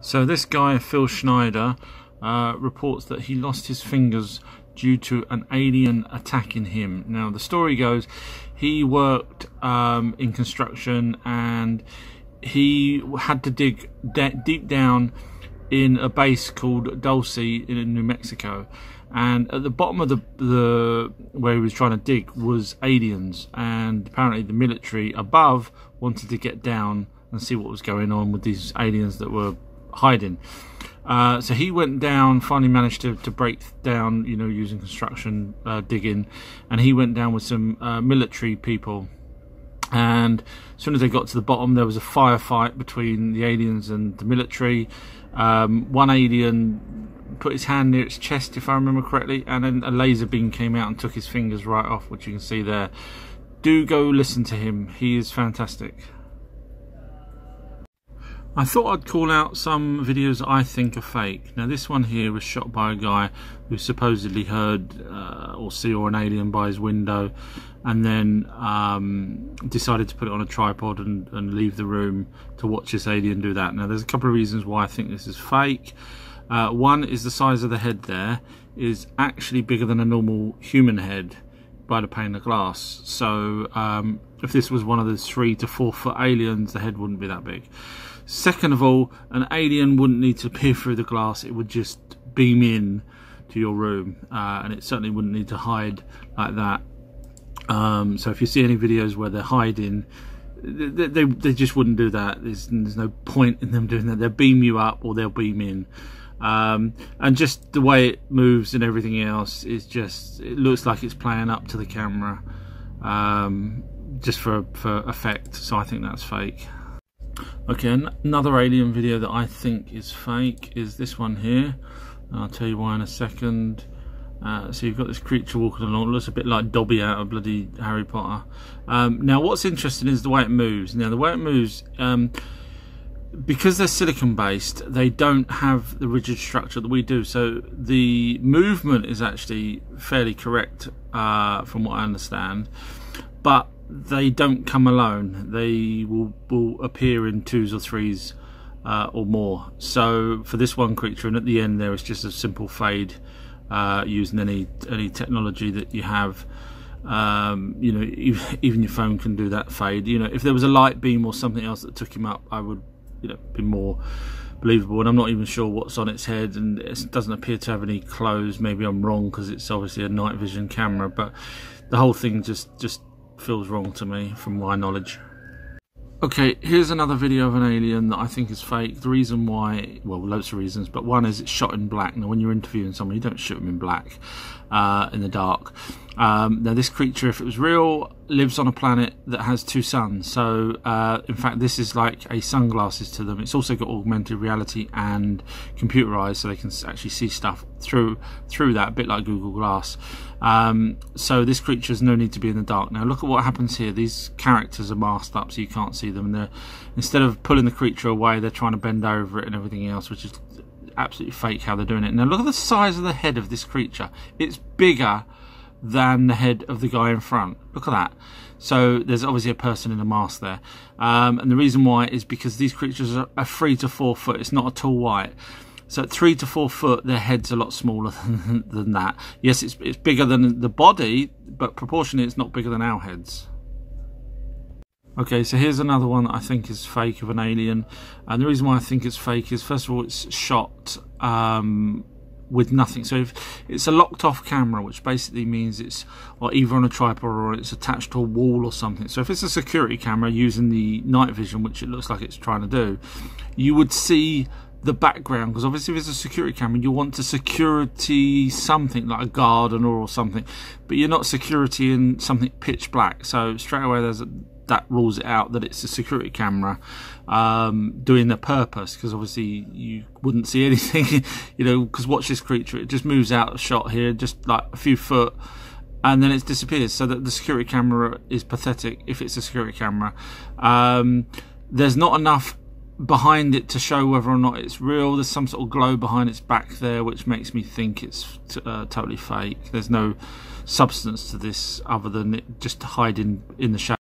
So this guy, Phil Schneider, reports that he lost his fingers due to an alien attacking him. Now the story goes, he worked in construction and he had to dig deep down in a base called Dulce in New Mexico, and at the bottom of the where he was trying to dig was aliens, and apparently the military above wanted to get down and see what was going on with these aliens that were hiding. So he went down, finally managed to break down, you know, using construction digging, and he went down with some military people. And as soon as they got to the bottom, there was a firefight between the aliens and the military. One alien put his hand near its chest, if I remember correctly, and then a laser beam came out and took his fingers right off, which you can see there. Do go listen to him, he is fantastic. I thought I'd call out some videos that I think are fake. Now this one here was shot by a guy who supposedly heard or saw an alien by his window, and then decided to put it on a tripod and leave the room to watch this alien do that. Now there's a couple of reasons why I think this is fake. One is the size of the head there is actually bigger than a normal human head by the pane of glass. So if this was one of those 3 to 4 foot aliens, the head wouldn't be that big. Second of all, an alien wouldn't need to peer through the glass, it would just beam in to your room, and it certainly wouldn't need to hide like that. So if you see any videos where they're hiding, they just wouldn't do that. There's no point in them doing that. They'll beam you up or they'll beam in. And just the way it moves and everything else is just, it looks like it's playing up to the camera, just for effect. So I think that's fake. Okay, another alien video that I think is fake is this one here. I'll tell you why in a second. So you've got this creature walking along, it looks a bit like Dobby out of bloody Harry Potter. Now what's interesting is the way it moves. Now the way it moves, because they're silicon based, they don't have the rigid structure that we do, so the movement is actually fairly correct from what I understand, but they don't come alone. They will appear in 2s or 3s or more. So for this one creature, and at the end there is just a simple fade using any technology that you have. You know, even your phone can do that fade. You know, if there was a light beam or something else that took him up, I would, you know, be more believable. And I'm not even sure what's on its head, and it doesn't appear to have any clothes. Maybe I'm wrong because it's obviously a night vision camera, but the whole thing just feels wrong to me from my knowledge. Okay, here's another video of an alien that I think is fake. The reason why, well, loads of reasons, but one is it's shot in black. Now when you're interviewing someone, you don't shoot them in black, in the dark. Now this creature, if it was real, lives on a planet that has 2 suns. So in fact this is like a sunglasses to them. It's also got augmented reality and computerized, so they can actually see stuff through that, a bit like Google Glass. So this creature has no need to be in the dark. Now look at what happens here. These characters are masked up so you can't see them, and they're, instead of pulling the creature away, they're trying to bend over it and everything else, which is absolutely fake how they're doing it. Now look at the size of the head of this creature. It's bigger than the head of the guy in front. Look at that. So there's obviously a person in a mask there, and the reason why is because these creatures are 3 to 4 foot. It's not a tall white. So at 3 to 4 foot, their head's a lot smaller than that. Yes, it's bigger than the body, but proportionally it's not bigger than our heads. Okay, so here's another one that I think is fake of an alien, and the reason why I think it's fake is, first of all, it's shot with nothing. So if it's a locked off camera, which basically means it's either on a tripod or it's attached to a wall or something. So if it's a security camera using the night vision, which it looks like it's trying to do, you would see the background, because obviously if it's a security camera, you want to security something like a garden or something, but you're not security in something pitch black. So straight away that rules it out that it's a security camera doing the purpose, because obviously you wouldn't see anything, you know, because watch this creature, it just moves out of shot here just like a few foot and then it disappears. So that the security camera is pathetic if it's a security camera. There's not enough behind it to show whether or not it's real. There's some sort of glow behind its back there, which makes me think it's totally fake. There's no substance to this other than it just hiding in the shadow.